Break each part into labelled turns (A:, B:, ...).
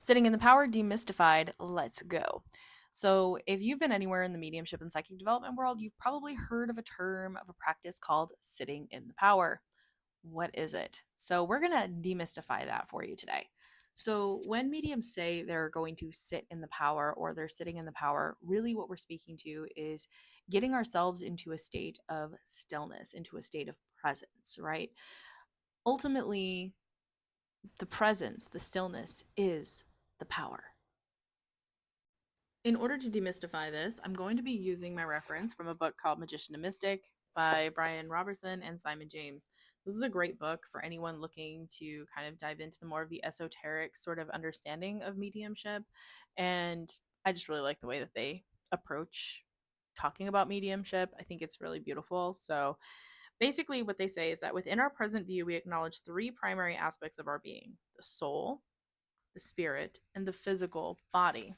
A: Sitting in the Power, Demystified, let's go. So, if you've been anywhere in the mediumship and psychic development world, you've probably heard of a term of a practice called sitting in the power. What is it? So, we're going to demystify that for you today. So, when mediums say they're going to sit in the power or they're sitting in the power, really what we're speaking to is getting ourselves into a state of stillness, into a state of presence, right? Ultimately, the presence, the stillness is the power. In order to demystify this, I'm going to be using my reference from a book called Magician and Mystic by Brian Robertson and Simon James. This is a great book for anyone looking to kind of dive into the more of the esoteric sort of understanding of mediumship. And I just really like the way that they approach talking about mediumship. I think it's really beautiful. So basically, what they say is that within our present view, we acknowledge three primary aspects of our being: the soul, the spirit, and the physical body.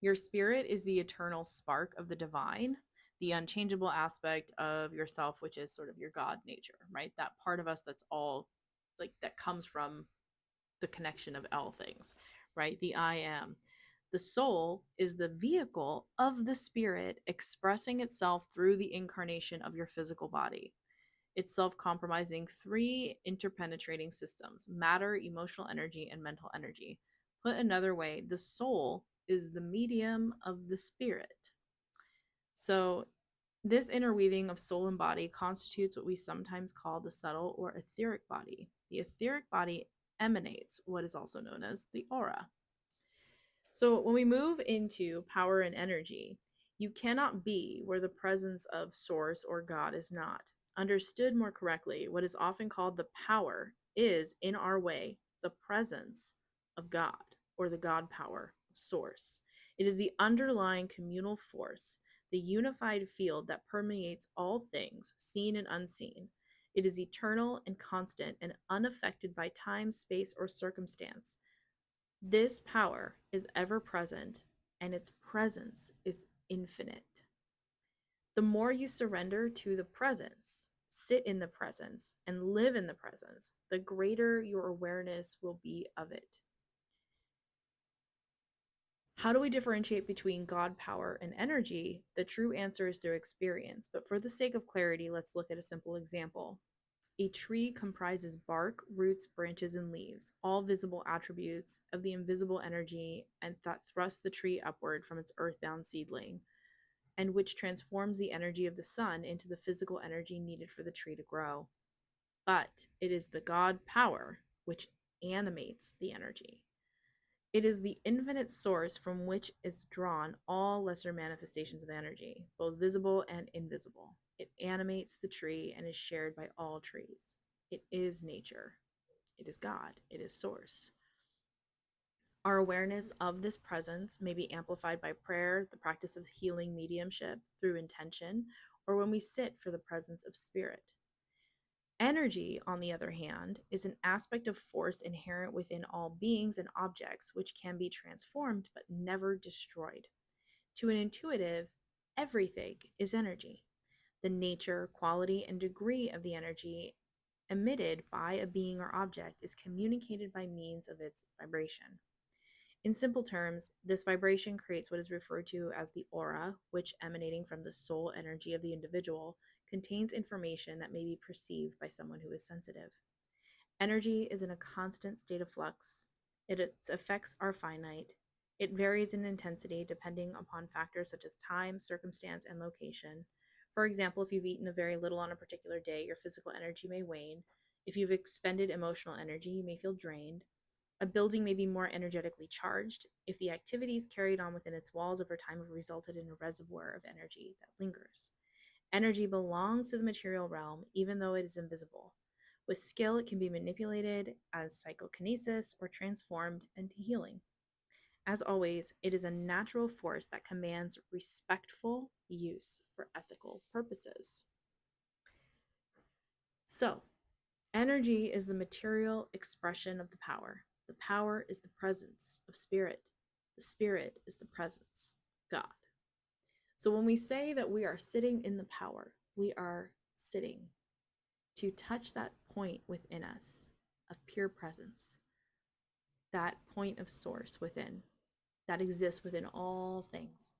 A: Your spirit is the eternal spark of the divine, the unchangeable aspect of yourself, which is sort of your God nature, right? That part of us that's all like that comes from the connection of all things, right? The I am. The soul is the vehicle of the spirit expressing itself through the incarnation of your physical body. It's self compromising three interpenetrating systems: matter, emotional energy, and mental energy. Put another way, the soul is the medium of the spirit. So, this interweaving of soul and body constitutes what we sometimes call the subtle or etheric body. The etheric body emanates what is also known as the aura. So, when we move into power and energy, you cannot be where the presence of Source or God is not. Understood more correctly, what is often called the power is, in our way, the presence of God or the God power of Source. It is the underlying communal force, the unified field that permeates all things, seen and unseen. It is eternal and constant and unaffected by time, space, or circumstance. This power is ever present, and its presence is infinite. The more you surrender to the presence, sit in the presence, and live in the presence, the greater your awareness will be of it. How do we differentiate between God power and energy? The true answer is through experience, but for the sake of clarity, let's look at a simple example. A tree comprises bark, roots, branches, and leaves, all visible attributes of the invisible energy and that thrust the tree upward from its earthbound seedling, and which transforms the energy of the sun into the physical energy needed for the tree to grow. But it is the God power which animates the energy. It is the infinite source from which is drawn all lesser manifestations of energy, both visible and invisible. It animates the tree and is shared by all trees. It is nature. It is God. It is source. Our awareness of this presence may be amplified by prayer, the practice of healing mediumship through intention, or when we sit for the presence of spirit. Energy, on the other hand, is an aspect of force inherent within all beings and objects, which can be transformed but never destroyed. To an intuitive, everything is energy. The nature, quality, and degree of the energy emitted by a being or object is communicated by means of its vibration. In simple terms, this vibration creates what is referred to as the aura, which, emanating from the soul energy of the individual, contains information that may be perceived by someone who is sensitive. Energy is in a constant state of flux. Its effects are finite. It varies in intensity depending upon factors such as time, circumstance, and location. For example, if you've eaten a very little on a particular day, your physical energy may wane. If you've expended emotional energy, you may feel drained. A building may be more energetically charged if the activities carried on within its walls over time have resulted in a reservoir of energy that lingers. Energy belongs to the material realm, even though it is invisible. With skill, it can be manipulated as psychokinesis or transformed into healing. As always, it is a natural force that commands respectful use for ethical purposes. So, energy is the material expression of the power. The power is the presence of spirit. The spirit is the presence of God. So when we say that we are sitting in the power, we are sitting to touch that point within us of pure presence. that point of source within that exists within all things.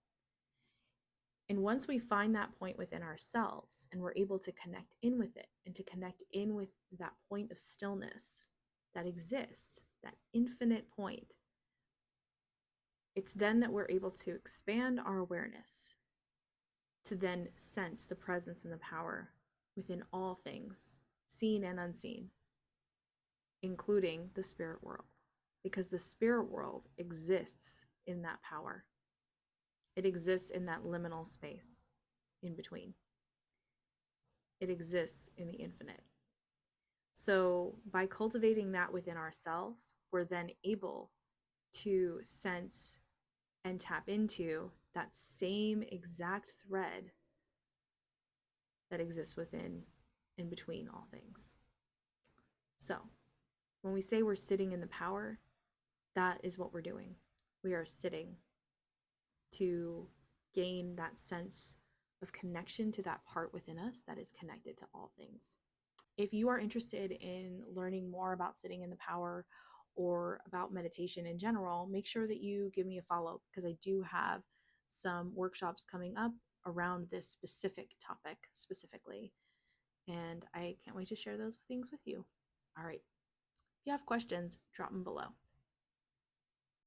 A: And once we find that point within ourselves and we're able to connect in with it and to connect in with that point of stillness that exists, that infinite point, it's then that we're able to expand our awareness to then sense the presence and the power within all things, seen and unseen, including the spirit world, because the spirit world exists in that power. It exists in that liminal space in between. It exists in the infinite. So by cultivating that within ourselves, we're then able to sense and tap into that same exact thread that exists within and between all things. So when we say we're sitting in the power, that is what we're doing. We are sitting to gain that sense of connection to that part within us that is connected to all things. If you are interested in learning more about sitting in the power or about meditation in general, make sure that you give me a follow because I do have some workshops coming up around this specific topic specifically. And I can't wait to share those things with you. All right. If you have questions, drop them below.